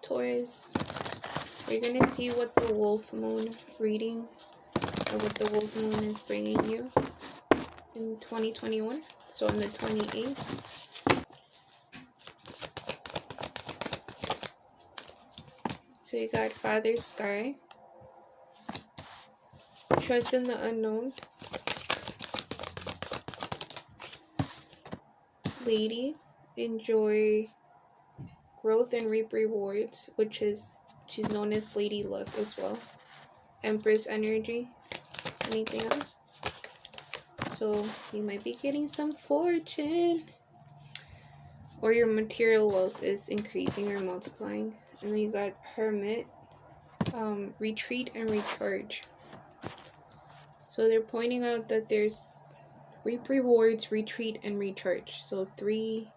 Taurus. We're going to see what the wolf moon reading, or what the wolf moon is bringing you in 2021. So on the 28th. So you got Father Sky. Trust in the unknown. Lady, enjoy growth and reap rewards, which is, she's known as Lady Luck as well. Empress energy. Anything else? So you might be getting some fortune, or your material wealth is increasing or multiplying. And then you got Hermit, retreat and recharge. So they're pointing out that there's reap rewards, retreat, and recharge. So 3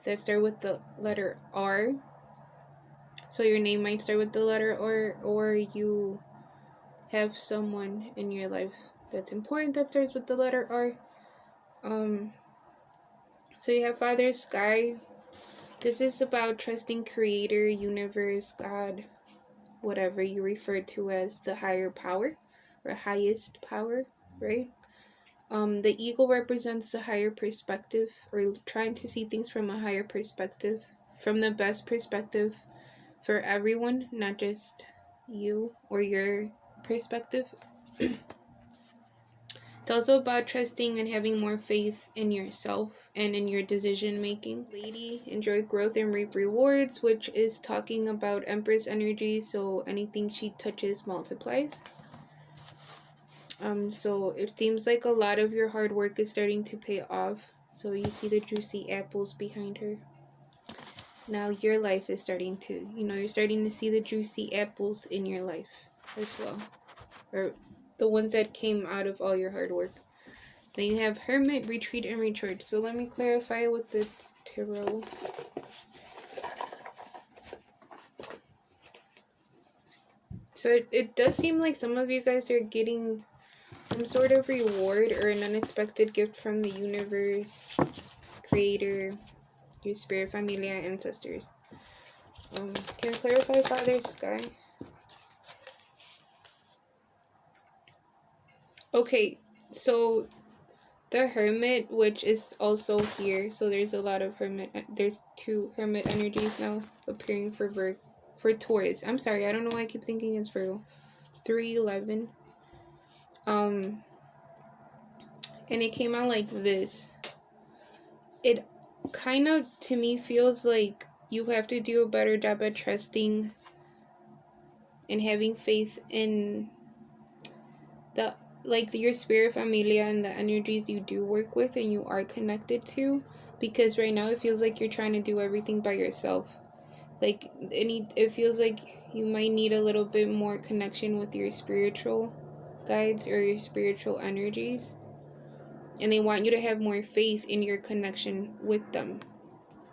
that start with the letter R. So your name might start with the letter R, or you have someone in your life that's important that starts with the letter R. So you have Father Sky. This is about trusting Creator, Universe, God, whatever you refer to as the higher power or highest power, right? The eagle represents the higher perspective, or trying to see things from a higher perspective, from the best perspective for everyone, not just you or your perspective. It's also about trusting and having more faith in yourself and in your decision making. Lady, enjoy growth and reap rewards, which is talking about Empress energy, so anything she touches multiplies. So it seems like a lot of your hard work is starting to pay off. So you see the juicy apples behind her. Now your life is starting to, you're starting to see the juicy apples in your life as well. Or the ones that came out of all your hard work. Then you have Hermit, retreat, and recharge. So let me clarify with the tarot. So it does seem like some of you guys are getting some sort of reward or an unexpected gift from the universe, Creator, your spirit, familia, ancestors. Can you clarify Father Sky? Okay, so the Hermit, which is also here, so there's a lot of Hermit, there's 2 Hermit energies now appearing for Taurus. I'm sorry, I don't know why I keep thinking it's Virgo. 311. And it came out like this. It kind of, to me, feels like you have to do a better job at trusting and having faith in your spirit, familia, and the energies you do work with and you are connected to, because right now it feels like you're trying to do everything by yourself. Like it feels like you might need a little bit more connection with your spiritual guides or your spiritual energies, and they want you to have more faith in your connection with them,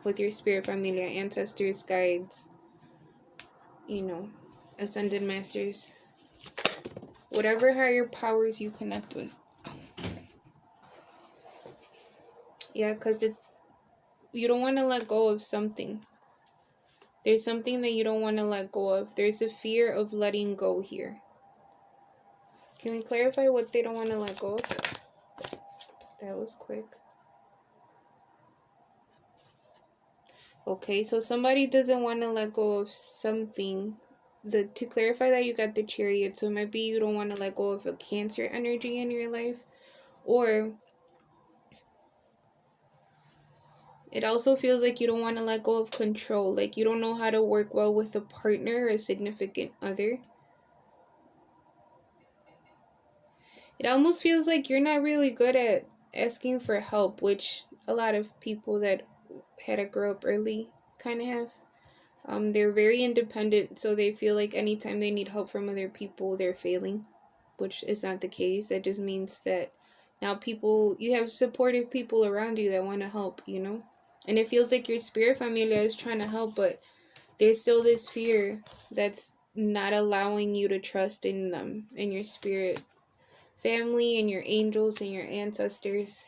with your spirit, familia, ancestors, guides, ascended masters, whatever higher powers you connect with. Yeah, because you don't want to let go of something. There's something that you don't want to let go of. There's a fear of letting go here. Can we clarify what they don't want to let go of? That was quick. Okay, so somebody doesn't want to let go of something. To clarify that, you got the Chariot. So it might be you don't want to let go of a Cancer energy in your life. Or it also feels like you don't want to let go of control. Like you don't know how to work well with a partner or a significant other. It almost feels like you're not really good at asking for help, which a lot of people that had to grow up early kind of have. They're very independent, so they feel like anytime they need help from other people, they're failing, which is not the case. That just means that now you have supportive people around you that want to help, And it feels like your spirit familia is trying to help, but there's still this fear that's not allowing you to trust in them, in your spirit family, and your angels, and your ancestors.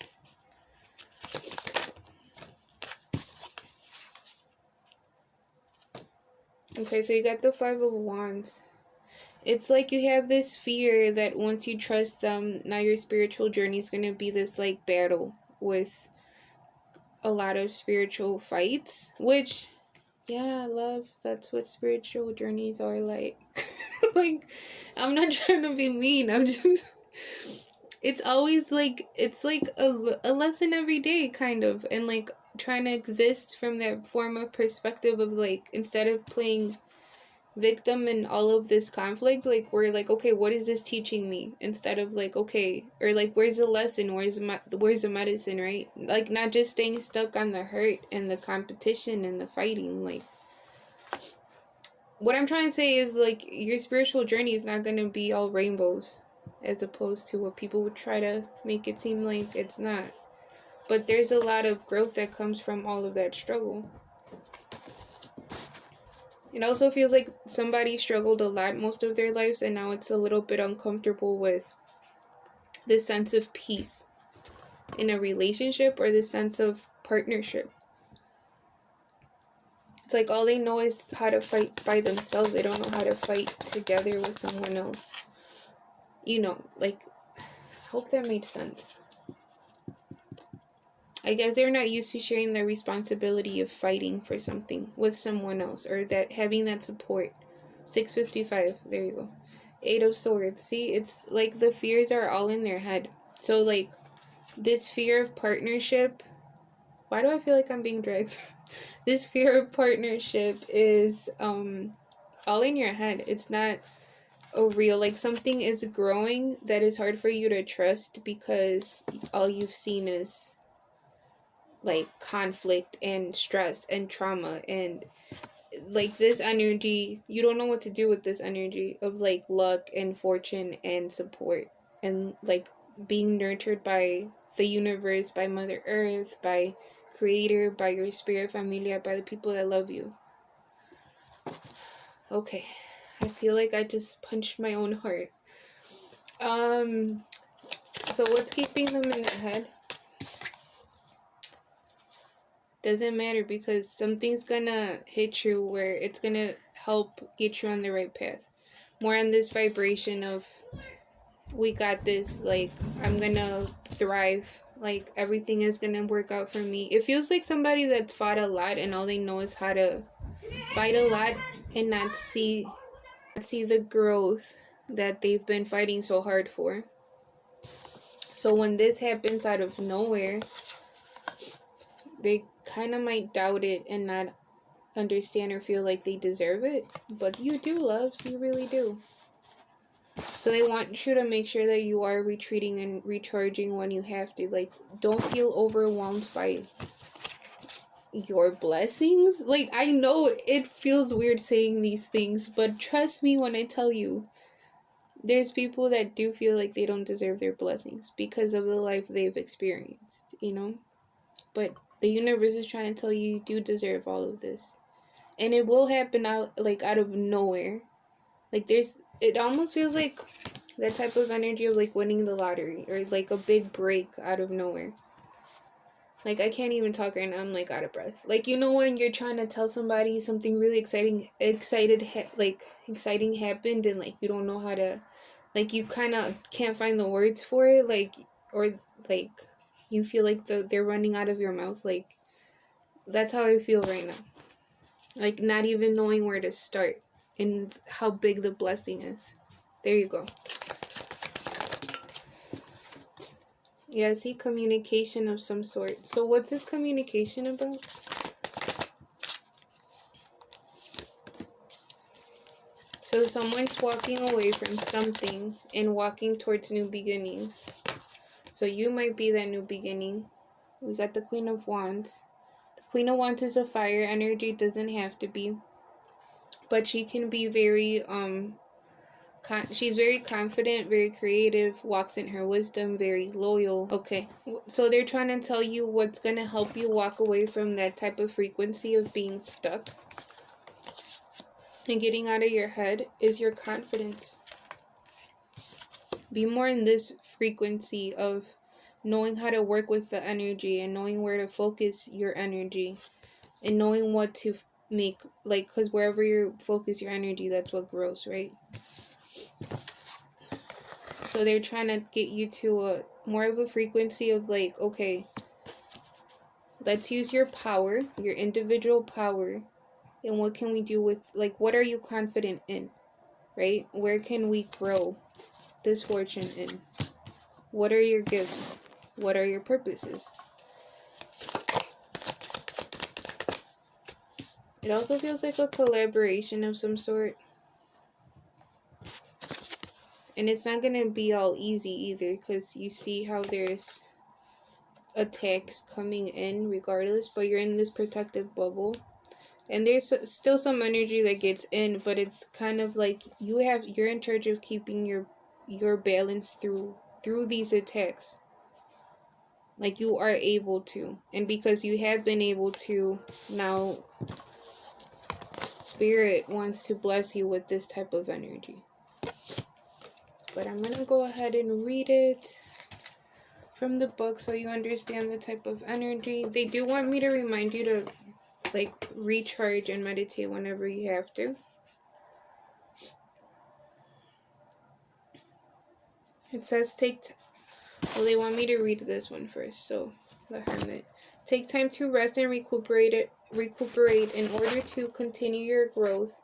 Okay, so you got the Five of Wands. It's like you have this fear that once you trust them, now your spiritual journey is going to be this like battle with a lot of spiritual fights, which, yeah, love, that's what spiritual journeys are like. Like, I'm not trying to be mean, I'm just, it's always like, it's like a lesson every day, kind of, and like trying to exist from that form of perspective of like, instead of playing victim in all of this conflict, like we're like, okay, what is this teaching me, instead of like, okay, or like, where's the lesson, where's the medicine, right? Like, not just staying stuck on the hurt and the competition and the fighting. Like, what I'm trying to say is like, your spiritual journey is not going to be all rainbows, as opposed to what people would try to make it seem like it's not. But there's a lot of growth that comes from all of that struggle. It also feels like somebody struggled a lot most of their lives, and now it's a little bit uncomfortable with this sense of peace in a relationship or this sense of partnership. It's like all they know is how to fight by themselves. They don't know how to fight together with someone else. You know, like, I hope that made sense. I guess they're not used to sharing the responsibility of fighting for something with someone else, or that having that support. 655, there you go. 8 of Swords. See, it's like the fears are all in their head. So like, this fear of partnership, why do I feel like I'm being dragged? This fear of partnership is all in your head. It's not a real, like, something is growing that is hard for you to trust because all you've seen is like conflict and stress and trauma, and like this energy, you don't know what to do with this energy of like luck and fortune and support and like being nurtured by the universe, by Mother Earth, by Creator, by your spirit familia, by the people that love you. Okay, I feel like I just punched my own heart. So what's keeping them in their head? Doesn't matter, because something's gonna hit you where it's gonna help get you on the right path. More on this vibration of, we got this, like, I'm gonna thrive, like everything is gonna work out for me. It feels like somebody that's fought a lot and all they know is how to fight a lot and not see the growth that they've been fighting so hard for. So when this happens out of nowhere, they kind of might doubt it and not understand or feel like they deserve it. But you do, loves, you really do. So they want you to make sure that you are retreating and recharging when you have to. Like, don't feel overwhelmed by your blessings. Like, I know it feels weird saying these things, but trust me when I tell you, there's people that do feel like they don't deserve their blessings because of the life they've experienced, you know? But the universe is trying to tell you, you do deserve all of this. And it will happen out of nowhere. Like, it almost feels like that type of energy of like winning the lottery, or like a big break out of nowhere. Like, I can't even talk right now, I'm like out of breath. Like, you know when you're trying to tell somebody something really exciting happened, and like you don't know how to, like, you kind of can't find the words for it, like, or like you feel like they're running out of your mouth. Like, that's how I feel right now. Like, not even knowing where to start and how big the blessing is. There you go. Yeah, see, communication of some sort. So what's this communication about? So someone's walking away from something and walking towards new beginnings. So you might be that new beginning. We got the Queen of Wands. The Queen of Wands is a fire energy. Doesn't have to be. But she can be very, she's very confident, very creative, walks in her wisdom, very loyal. Okay, so they're trying to tell you what's going to help you walk away from that type of frequency of being stuck and getting out of your head is your confidence. Be more in this frequency of knowing how to work with the energy and knowing where to focus your energy and knowing what to make, like, because wherever you focus your energy, that's what grows, right? So they're trying to get you to a more of a frequency of like, okay, let's use your power, your individual power, and what can we do with, like, what are you confident in, right? Where can we grow this fortune in? What are your gifts? What are your purposes? It also feels like a collaboration of some sort. And it's not going to be all easy either, because you see how there's attacks coming in regardless, but you're in this protective bubble. And there's still some energy that gets in, but it's kind of like you're in charge of keeping your balance through these attacks. Like, you are able to. And because you have been able to, now Spirit wants to bless you with this type of energy. But I'm going to go ahead and read it from the book so you understand the type of energy. They do want me to remind you to, like, recharge and meditate whenever you have to. It says well, they want me to read this one first. So, the Hermit. Take time to rest and recuperate in order to continue your growth.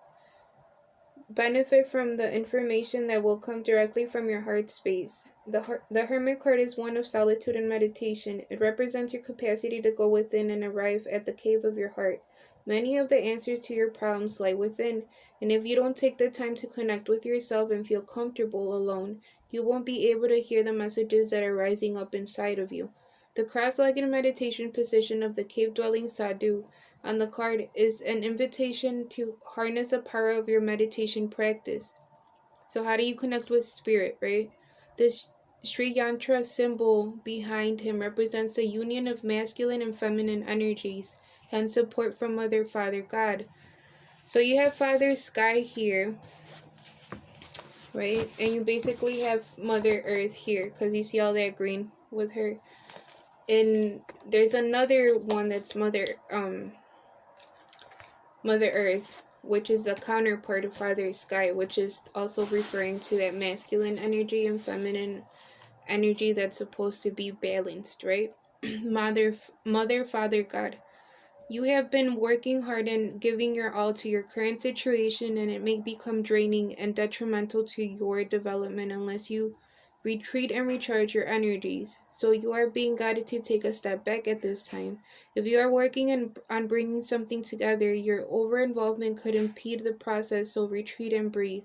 Benefit from the information that will come directly from your heart space. The Hermit card is one of solitude and meditation. It represents your capacity to go within and arrive at the cave of your heart. Many of the answers to your problems lie within, and if you don't take the time to connect with yourself and feel comfortable alone, you won't be able to hear the messages that are rising up inside of you. The cross-legged meditation position of the cave-dwelling sadhu on the card is an invitation to harness the power of your meditation practice. So how do you connect with spirit, right? This Sri Yantra symbol behind him represents the union of masculine and feminine energies and support from Mother, Father, God. So you have Father Sky here, right? And you basically have Mother Earth here, because you see all that green with her. And there's another one that's Mother Earth, which is the counterpart of Father Sky, which is also referring to that masculine energy and feminine energy that's supposed to be balanced, right? Mother, Father, God. You have been working hard and giving your all to your current situation, and it may become draining and detrimental to your development unless you retreat and recharge your energies. So you are being guided to take a step back at this time. If you are working on bringing something together, your over-involvement could impede the process, so retreat and breathe.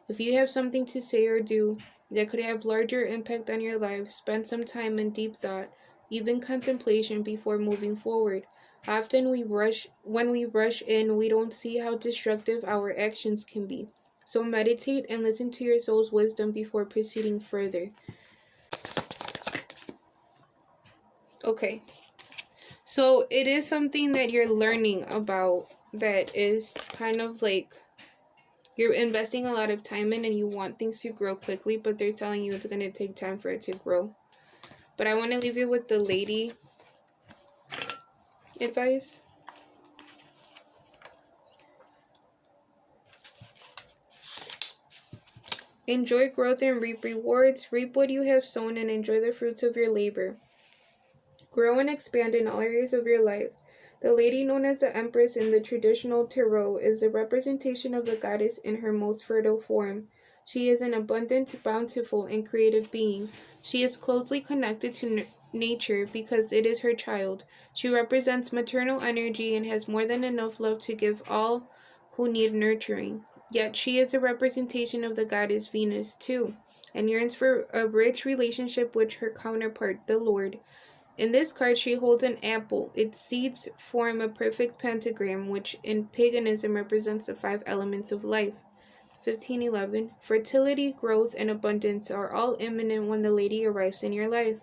If you have something to say or do that could have larger impact on your life, spend some time in deep thought, even contemplation, before moving forward. Often when we rush in, we don't see how destructive our actions can be. So meditate and listen to your soul's wisdom before proceeding further. Okay. So it is something that you're learning about that is kind of like you're investing a lot of time in, and you want things to grow quickly, but they're telling you it's going to take time for it to grow. But I want to leave you with the lady advice. Enjoy growth and reap rewards. Reap what you have sown and enjoy the fruits of your labor. Grow and expand in all areas of your life. The lady known as the Empress in the traditional tarot is the representation of the goddess in her most fertile form. She is an abundant, bountiful, and creative being. She is closely connected to nature because it is her child. She represents maternal energy and has more than enough love to give all who need nurturing. Yet she is a representation of the goddess Venus too, and yearns for a rich relationship with her counterpart, the Lord. In this card, she holds an apple. Its seeds form a perfect pentagram, which in paganism represents the 5 elements of life. 1511. Fertility, growth, and abundance are all imminent when the lady arrives in your life.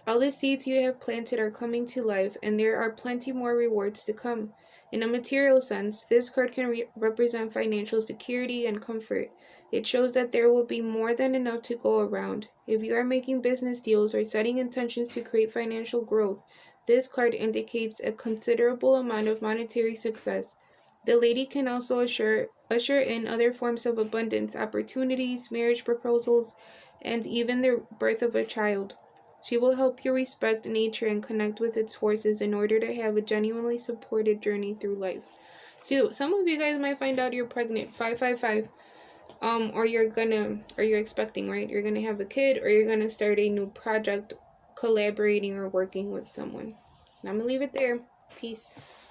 All the seeds you have planted are coming to life, and there are plenty more rewards to come. In a material sense, this card can represent financial security and comfort. It shows that there will be more than enough to go around. If you are making business deals or setting intentions to create financial growth, this card indicates a considerable amount of monetary success. The lady can also usher in other forms of abundance, opportunities, marriage proposals, and even the birth of a child. She will help you respect nature and connect with its forces in order to have a genuinely supported journey through life. So some of you guys might find out you're pregnant, 555, or you're expecting, right? You're gonna have a kid, or you're gonna start a new project, collaborating or working with someone. And I'm gonna leave it there. Peace.